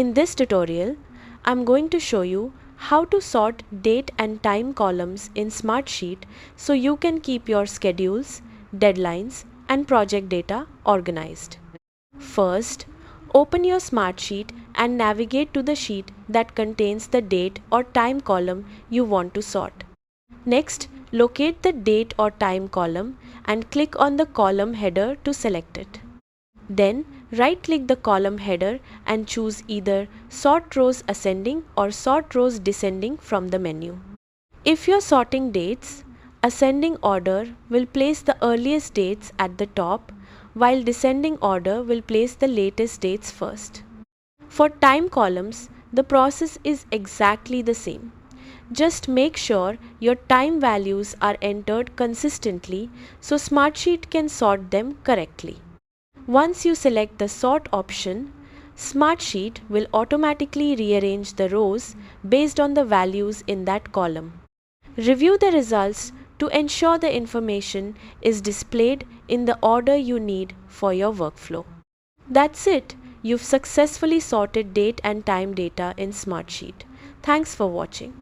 In this tutorial, I'm going to show you how to sort date and time columns in Smartsheet so you can keep your schedules, deadlines, and project data organized. First, open your Smartsheet and navigate to the sheet that contains the date or time column you want to sort. Next, locate the date or time column and click on the column header to select it. Then, right-click the column header and choose either Sort Rows Ascending or Sort Rows Descending from the menu. If you're sorting dates, ascending order will place the earliest dates at the top, while descending order will place the latest dates first. For time columns, the process is exactly the same. Just make sure your time values are entered consistently so Smartsheet can sort them correctly. Once you select the Sort option, Smartsheet will automatically rearrange the rows based on the values in that column. Review the results to ensure the information is displayed in the order you need for your workflow. That's it. You've successfully sorted date and time data in Smartsheet. Thanks for watching.